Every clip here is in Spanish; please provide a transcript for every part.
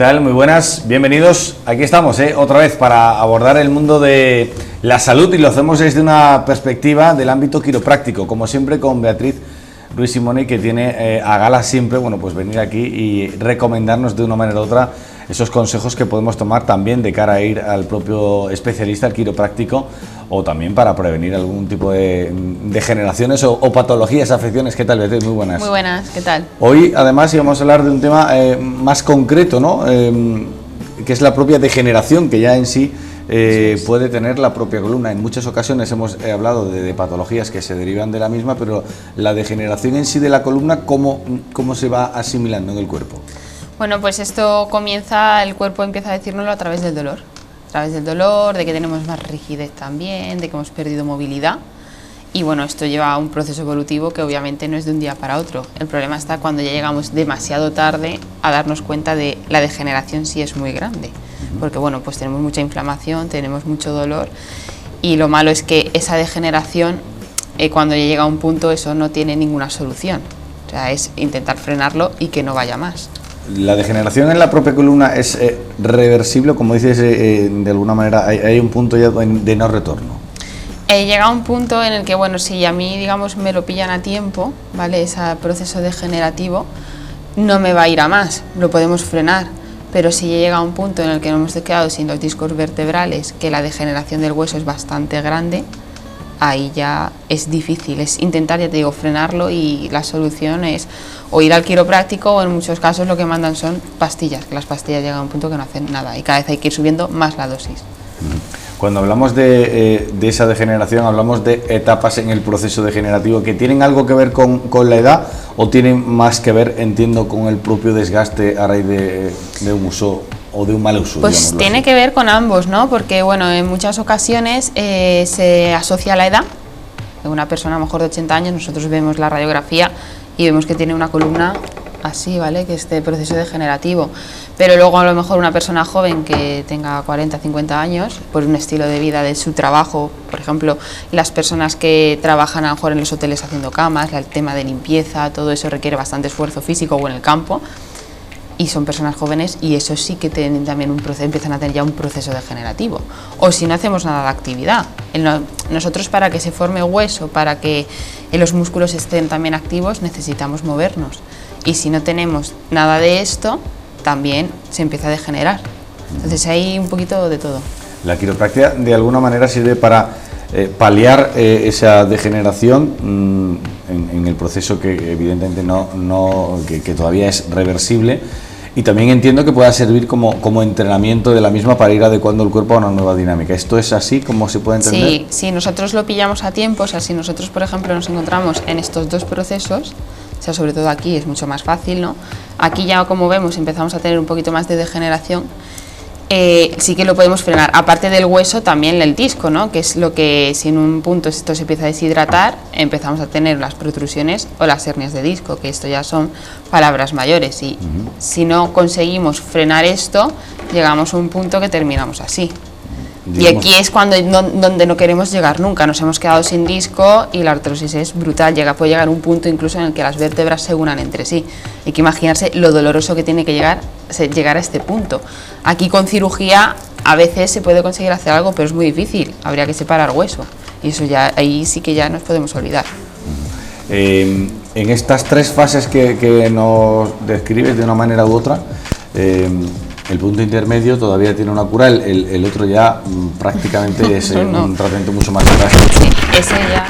tal? Muy buenas, bienvenidos. Aquí estamos, otra vez para abordar el mundo de la salud y lo hacemos desde una perspectiva del ámbito quiropráctico, como siempre con Beatriz Ruiz Simone, que tiene a gala siempre, bueno, pues venir aquí y recomendarnos de una manera u otra esos consejos que podemos tomar también de cara a ir al propio especialista, al quiropráctico, o también para prevenir algún tipo de degeneraciones o patologías, afecciones. ¿Qué tal, Beatriz? Muy buenas. Muy buenas, ¿qué tal? Hoy, además, íbamos a hablar de un tema más concreto, ¿no? Que es la propia degeneración, que ya en sí puede tener la propia columna. En muchas ocasiones hemos hablado de patologías que se derivan de la misma, pero la degeneración en sí de la columna, ¿cómo se va asimilando en el cuerpo? Bueno, pues esto comienza, el cuerpo empieza a decírnoslo a través del dolor. A través del dolor, de que tenemos más rigidez también, de que hemos perdido movilidad. Y bueno, esto lleva a un proceso evolutivo que obviamente no es de un día para otro. El problema está cuando ya llegamos demasiado tarde a darnos cuenta de la degeneración, si es muy grande. Porque bueno, pues tenemos mucha inflamación, tenemos mucho dolor, y lo malo es que esa degeneración, cuando ya llega a un punto, eso no tiene ninguna solución. O sea, es intentar frenarlo y que no vaya más. La degeneración en la propia columna es reversible, como dices, de alguna manera hay un punto ya de no retorno. Llega un punto en el que, bueno, si a mí, digamos, me lo pillan a tiempo, ¿vale? Ese proceso degenerativo no me va a ir a más, lo podemos frenar, pero si llega a un punto en el que nos hemos quedado sin los discos vertebrales, que la degeneración del hueso es bastante grande, ahí ya es difícil, es intentar, ya te digo, frenarlo, y la solución es o ir al quiropráctico, o en muchos casos lo que mandan son pastillas, que las pastillas llegan a un punto que no hacen nada y cada vez hay que ir subiendo más la dosis. Cuando hablamos de esa degeneración, hablamos de etapas en el proceso degenerativo que tienen algo que ver con la edad, o tienen más que ver, entiendo, con el propio desgaste a raíz de un uso o de un mal uso. Pues tiene así que ver con ambos, ¿no? Porque bueno, en muchas ocasiones se asocia a la edad. De una persona a lo mejor de 80 años, nosotros vemos la radiografía y vemos que tiene una columna así, ¿vale? Que este proceso degenerativo. Pero luego a lo mejor una persona joven que tenga 40, 50 años, por un estilo de vida de su trabajo, por ejemplo, las personas que trabajan a lo mejor en los hoteles haciendo camas, el tema de limpieza, todo eso requiere bastante esfuerzo físico, o en el campo, y son personas jóvenes, y eso sí que tienen también empiezan a tener ya un proceso degenerativo. O si no hacemos nada de actividad. Nosotros, para que se forme hueso, para que los músculos estén también activos, necesitamos movernos. Y si no tenemos nada de esto, también se empieza a degenerar. Entonces hay un poquito de todo. La quiropráctica de alguna manera sirve para paliar esa degeneración en el proceso que evidentemente que todavía es reversible, y también entiendo que pueda servir como entrenamiento de la misma para ir adecuando el cuerpo a una nueva dinámica. ¿Esto es así como se puede entender? Sí, si nosotros lo pillamos a tiempo, o sea, si nosotros, por ejemplo, nos encontramos en estos dos procesos, o sea, sobre todo aquí es mucho más fácil, ¿no? Aquí ya, como vemos, empezamos a tener un poquito más de degeneración. Sí que lo podemos frenar, aparte del hueso, también el disco, ¿no? Que es lo que, si en un punto esto se empieza a deshidratar, empezamos a tener las protrusiones o las hernias de disco, que esto ya son palabras mayores, y si no conseguimos frenar esto, llegamos a un punto que terminamos así. Digamos, y aquí es donde no queremos llegar nunca. Nos hemos quedado sin disco y la artrosis es brutal. Puede llegar a un punto incluso en el que las vértebras se unan entre sí. Hay que imaginarse lo doloroso que tiene que llegar a este punto. Aquí con cirugía a veces se puede conseguir hacer algo, pero es muy difícil. Habría que separar hueso. Y eso ya, ahí sí que ya nos podemos olvidar. En estas tres fases que nos describes de una manera u otra, el punto intermedio todavía tiene una cura, el otro ya prácticamente es un tratamiento mucho más drástico. Sí, ese ya.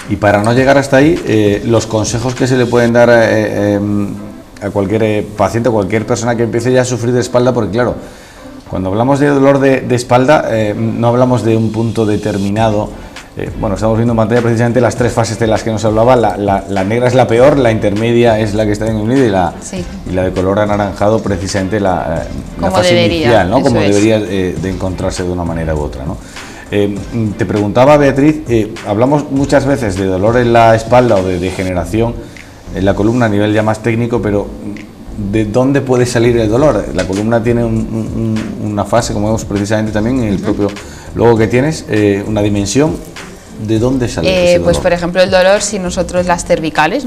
Y para no llegar hasta ahí, los consejos que se le pueden dar a cualquier paciente, a cualquier persona que empiece ya a sufrir de espalda, porque claro, cuando hablamos de dolor de espalda, no hablamos de un punto determinado. Bueno, estamos viendo en pantalla precisamente las tres fases de las que nos hablaba. La negra es la peor, la intermedia es la que está en el medio, y la de color anaranjado precisamente la fase inicial, ¿no? Como debería de encontrarse de una manera u otra, ¿no? Te preguntaba, Beatriz, hablamos muchas veces de dolor en la espalda o de degeneración en la columna a nivel ya más técnico, pero ¿de dónde puede salir el dolor? La columna tiene una fase, como vemos precisamente también en el propio logo que tienes, una dimensión. ¿De dónde sale ese dolor? Pues por ejemplo el dolor, si nosotros las cervicales,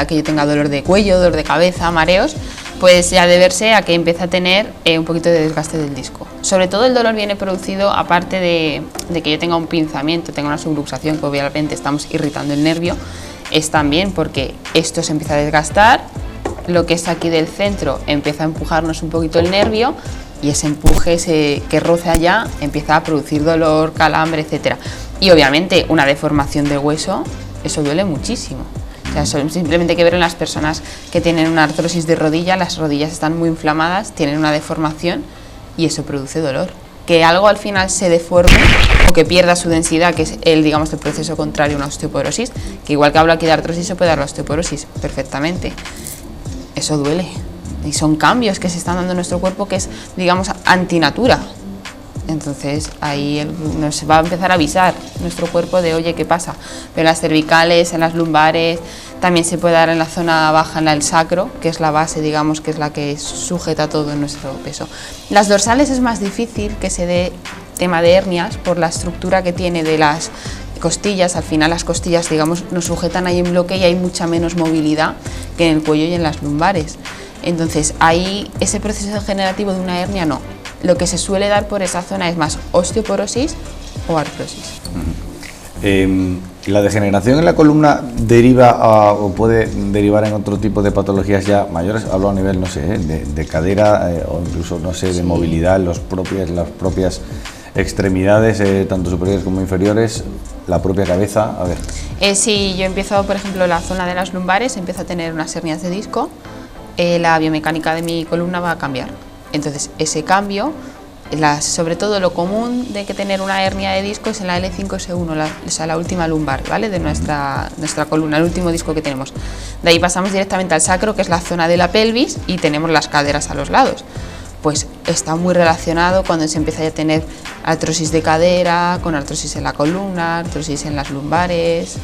que yo tenga dolor de cuello, dolor de cabeza, mareos, pues ya deberse a que empieza a tener un poquito de desgaste del disco. Sobre todo el dolor viene producido, aparte de que yo tenga un pinzamiento, tenga una subluxación, que obviamente estamos irritando el nervio, es también porque esto se empieza a desgastar, lo que es aquí del centro empieza a empujarnos un poquito el nervio, y ese empuje que roza allá empieza a producir dolor, calambre, etcétera. Y obviamente una deformación del hueso, eso duele muchísimo. O sea, simplemente hay que ver en las personas que tienen una artrosis de rodilla, las rodillas están muy inflamadas, tienen una deformación y eso produce dolor. Que algo al final se deforme o que pierda su densidad, que es el proceso contrario a una osteoporosis, que igual que hablo aquí de artrosis se puede dar la osteoporosis perfectamente. Eso duele. Y son cambios que se están dando en nuestro cuerpo que es, antinatura. Entonces ahí nos va a empezar a avisar nuestro cuerpo de, oye, ¿qué pasa? Pero en las cervicales, en las lumbares, también se puede dar en la zona baja, en el sacro, que es la base, que es la que sujeta todo nuestro peso. Las dorsales es más difícil que se dé tema de hernias por la estructura que tiene de las costillas. Al final las costillas, nos sujetan ahí en bloque y hay mucha menos movilidad que en el cuello y en las lumbares. Entonces ahí ese proceso degenerativo de una hernia no. Lo que se suele dar por esa zona es más osteoporosis o artrosis. ¿La degeneración en la columna deriva o puede derivar en otro tipo de patologías ya mayores? Hablo a nivel, de cadera o incluso, de movilidad, las propias extremidades, tanto superiores como inferiores, la propia cabeza. A ver. Sí, yo empiezo, por ejemplo, la zona de las lumbares, empiezo a tener unas hernias de disco, la biomecánica de mi columna va a cambiar. Entonces, ese cambio, sobre todo lo común de que tener una hernia de disco es en la L5S1, la última lumbar, ¿vale? De nuestra columna, el último disco que tenemos. De ahí pasamos directamente al sacro, que es la zona de la pelvis, y tenemos las caderas a los lados. Pues está muy relacionado cuando se empieza a tener artrosis de cadera, con artrosis en la columna, artrosis en las lumbares.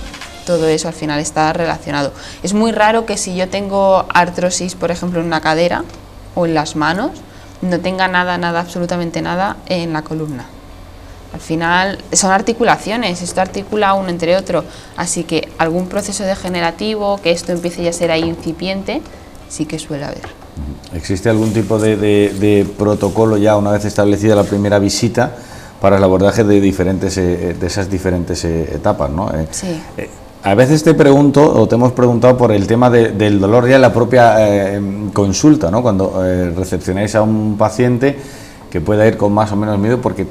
Todo eso al final está relacionado. Es muy raro que si yo tengo artrosis, por ejemplo, en una cadera o en las manos, no tenga nada, absolutamente nada en la columna. Al final son articulaciones, esto articula uno entre otro, así que algún proceso degenerativo, que esto empiece ya a ser ahí incipiente, sí que suele haber. ¿Existe algún tipo de protocolo ya una vez establecida la primera visita para el abordaje de esas diferentes etapas, ¿no? Sí. A veces te pregunto, o te hemos preguntado por el tema del dolor ya en la propia consulta, ¿no? Cuando recepcionáis a un paciente que pueda ir con más o menos miedo, porque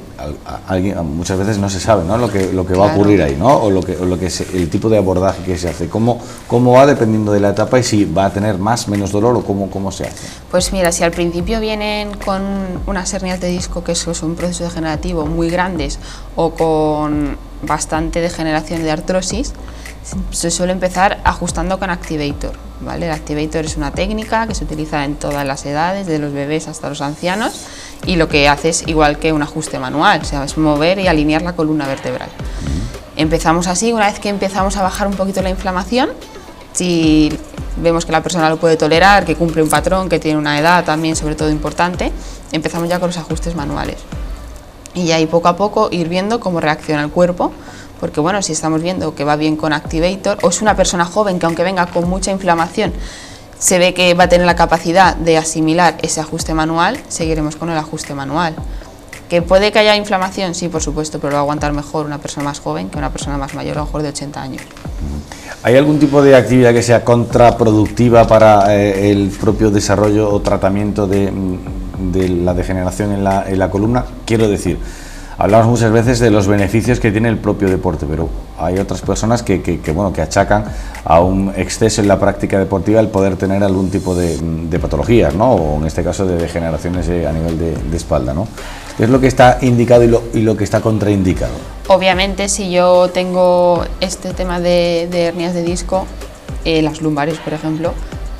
muchas veces no se sabe, ¿no? lo que Claro. va a ocurrir ahí, ¿no? o el tipo de abordaje que se hace. ¿Cómo va dependiendo de la etapa y si va a tener más, menos dolor o cómo se hace? Pues mira, si al principio vienen con unas hernias de disco, que eso es un proceso degenerativo muy grandes, o con bastante degeneración de artrosis, se suele empezar ajustando con Activator, ¿vale? El Activator es una técnica que se utiliza en todas las edades, de los bebés hasta los ancianos, y lo que hace es igual que un ajuste manual, o sea, es mover y alinear la columna vertebral. Empezamos así, una vez que empezamos a bajar un poquito la inflamación, si vemos que la persona lo puede tolerar, que cumple un patrón, que tiene una edad también sobre todo importante, empezamos ya con los ajustes manuales. Y ahí poco a poco ir viendo cómo reacciona el cuerpo, porque bueno, si estamos viendo que va bien con Activator, o es una persona joven que aunque venga con mucha inflamación, se ve que va a tener la capacidad de asimilar ese ajuste manual, seguiremos con el ajuste manual. ¿Que puede que haya inflamación? Sí, por supuesto, pero lo va a aguantar mejor una persona más joven que una persona más mayor, a lo mejor de 80 años. ¿Hay algún tipo de actividad que sea contraproductiva para el propio desarrollo o tratamiento de la degeneración en la columna? Quiero decir, hablamos muchas veces de los beneficios que tiene el propio deporte, pero hay otras personas que achacan a un exceso en la práctica deportiva el poder tener algún tipo de patologías, ¿no? O en este caso de degeneraciones a nivel de espalda, ¿no? ¿Qué es lo que está indicado y lo que está contraindicado? Obviamente, si yo tengo este tema de hernias de disco, las lumbares, por ejemplo,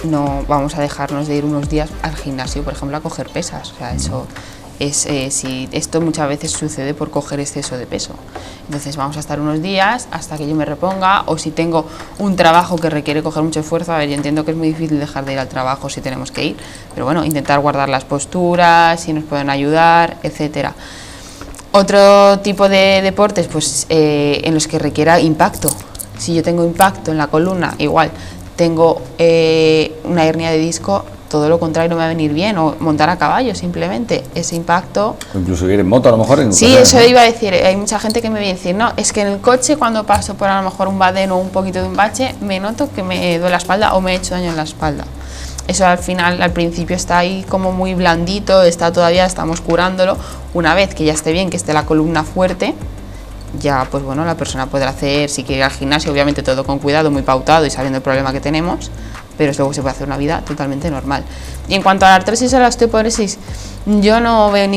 no vamos a dejarnos de ir unos días al gimnasio, por ejemplo, a coger pesas. O sea, eso es, si esto muchas veces sucede por coger exceso de peso. Entonces vamos a estar unos días hasta que yo me reponga, o si tengo un trabajo que requiere coger mucho esfuerzo, a ver, yo entiendo que es muy difícil dejar de ir al trabajo si tenemos que ir, pero bueno, intentar guardar las posturas, si nos pueden ayudar, etcétera. Otro tipo de deportes, pues en los que requiera impacto. Si yo tengo impacto en la columna, igual tengo una hernia de disco, todo lo contrario me va a venir bien, o montar a caballo simplemente, ese impacto. O incluso ir en moto a lo mejor. Sí, eso iba a decir, hay mucha gente que me viene a decir, no, es que en el coche cuando paso por a lo mejor un badén o un poquito de un bache, me noto que me duele la espalda o me he hecho daño en la espalda. Eso al final, al principio está ahí como muy blandito, estamos curándolo. Una vez que ya esté bien, que esté la columna fuerte, ya pues bueno, la persona podrá hacer, si quiere ir al gimnasio, obviamente todo con cuidado, muy pautado y sabiendo el problema que tenemos, pero luego se puede hacer una vida totalmente normal. Y en cuanto a la artrosis o la osteoporosis, yo no veo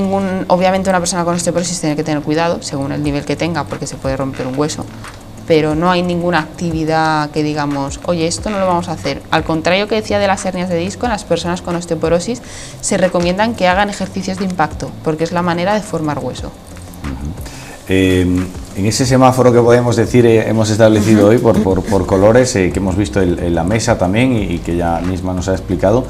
obviamente una persona con osteoporosis tiene que tener cuidado, según el nivel que tenga, porque se puede romper un hueso, pero no hay ninguna actividad que digamos, oye, esto no lo vamos a hacer. Al contrario que decía de las hernias de disco, en las personas con osteoporosis se recomiendan que hagan ejercicios de impacto, porque es la manera de formar hueso. En ese semáforo que podemos decir hemos establecido hoy por colores, que hemos visto en la mesa también y que ya misma nos ha explicado,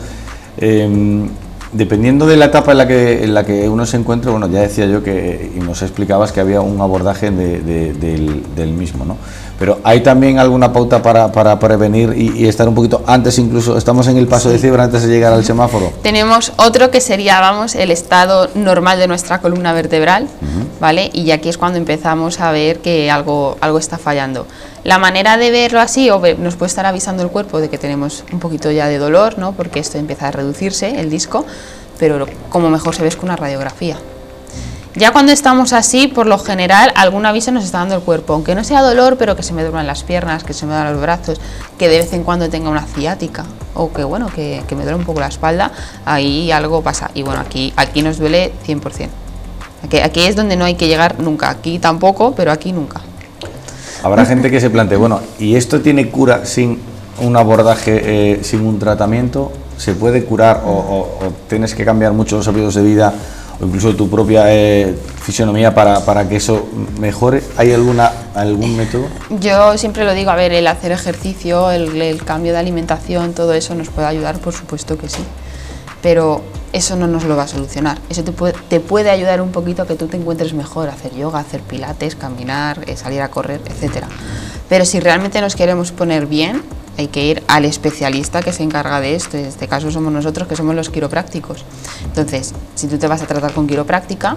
dependiendo de la etapa en la que uno se encuentra, bueno, ya decía yo que, y nos explicabas que había un abordaje del mismo, ¿no? Pero ¿hay también alguna pauta para prevenir y estar un poquito antes, incluso estamos en el paso de cebra antes de llegar al semáforo? Tenemos otro que sería, vamos, el estado normal de nuestra columna vertebral, ¿vale? Y aquí es cuando empezamos a ver que algo está fallando. La manera de verlo así, nos puede estar avisando el cuerpo de que tenemos un poquito ya de dolor, ¿no? Porque esto empieza a reducirse, el disco, pero como mejor se ve es con una radiografía. Ya cuando estamos así, por lo general, algún aviso nos está dando el cuerpo, aunque no sea dolor, pero que se me duerman las piernas, que se me duerman los brazos, que de vez en cuando tenga una ciática, o que bueno, que me duele un poco la espalda, ahí algo pasa. Y bueno, aquí nos duele 100%. Aquí es donde no hay que llegar nunca, aquí tampoco, pero aquí nunca. Habrá gente que se plantee, bueno, ¿y esto tiene cura sin un abordaje, sin un tratamiento? ¿Se puede curar o tienes que cambiar mucho los hábitos de vida o incluso tu propia fisionomía para que eso mejore? ¿Hay algún método? Yo siempre lo digo, a ver, el hacer ejercicio, el cambio de alimentación, todo eso nos puede ayudar, por supuesto que sí, pero eso no nos lo va a solucionar. Eso te puede ayudar un poquito a que tú te encuentres mejor, hacer yoga, hacer pilates, caminar, salir a correr, etcétera. Pero si realmente nos queremos poner bien, hay que ir al especialista que se encarga de esto, en este caso somos nosotros, que somos los quiroprácticos. Entonces, si tú te vas a tratar con quiropráctica,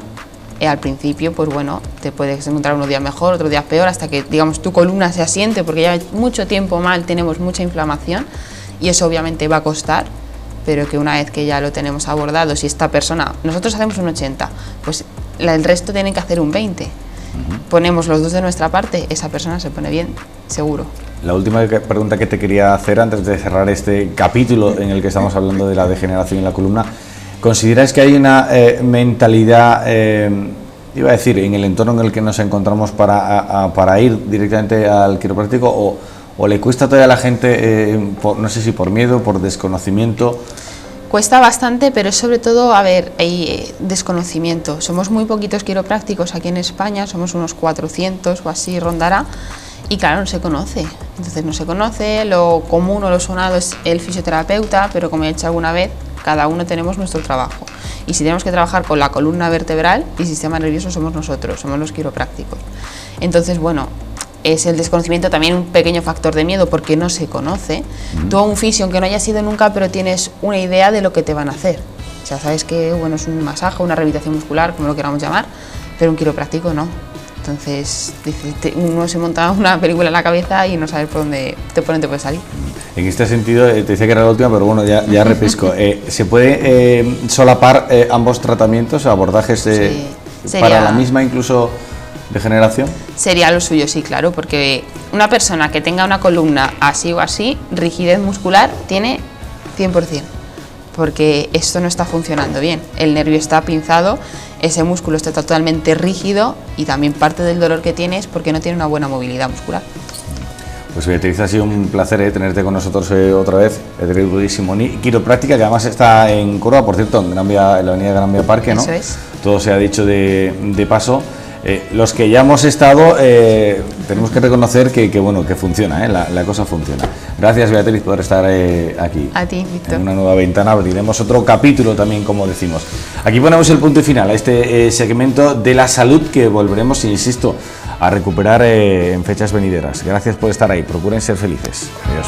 al principio, pues bueno, te puedes encontrar unos días mejor, otros días peor, hasta que, digamos, tu columna se asiente, porque ya mucho tiempo mal tenemos mucha inflamación, y eso obviamente va a costar, pero que una vez que ya lo tenemos abordado, si esta persona, nosotros hacemos un 80, pues el resto tienen que hacer un 20. Ponemos los dos de nuestra parte, esa persona se pone bien, seguro. La última pregunta que te quería hacer antes de cerrar este capítulo en el que estamos hablando de la degeneración en la columna, ¿consideráis que hay una mentalidad, iba a decir, en el entorno en el que nos encontramos para ir directamente al quiropráctico o le cuesta todavía a la gente, no sé si por miedo, por desconocimiento? Cuesta bastante, pero sobre todo, a ver, hay desconocimiento. Somos muy poquitos quiroprácticos aquí en España, somos unos 400 o así rondará, y claro, no se conoce. Entonces no se conoce, lo común o lo sonado es el fisioterapeuta, pero como he dicho alguna vez, cada uno tenemos nuestro trabajo. Y si tenemos que trabajar con la columna vertebral y sistema nervioso somos nosotros, somos los quiroprácticos. Entonces, bueno, es el desconocimiento también un pequeño factor de miedo porque no se conoce. Tú a un fisio, aunque no hayas ido nunca, pero tienes una idea de lo que te van a hacer. O sea, sabes que bueno, es un masaje, una rehabilitación muscular, como lo queramos llamar, pero un quiropráctico no. Entonces, uno se monta una película en la cabeza y no sabes por dónde te puede salir. En este sentido, te decía que era la última, pero bueno, ya repesco. ¿Se puede solapar ambos tratamientos, abordajes para la misma incluso degeneración? Sería lo suyo, sí, claro, porque una persona que tenga una columna así o así, rigidez muscular, tiene 100%, porque esto no está funcionando bien. El nervio está pinzado, ese músculo está totalmente rígido y también parte del dolor que tiene es porque no tiene una buena movilidad muscular. Pues Beatriz, ha sido un placer tenerte con nosotros otra vez, Beatriz Simoni, quiropráctica, que además está en Córdoba, por cierto, en la avenida Gran Vía Parque, ¿no? Eso es. Todo se ha dicho de paso. Los que ya hemos estado, tenemos que reconocer que bueno, que funciona, la cosa funciona. Gracias, Beatriz, por estar aquí. A ti, Víctor. En una nueva ventana abriremos otro capítulo también, como decimos. Aquí ponemos el punto final a este segmento de la salud que volveremos, insisto, a recuperar en fechas venideras. Gracias por estar ahí. Procuren ser felices. Adiós.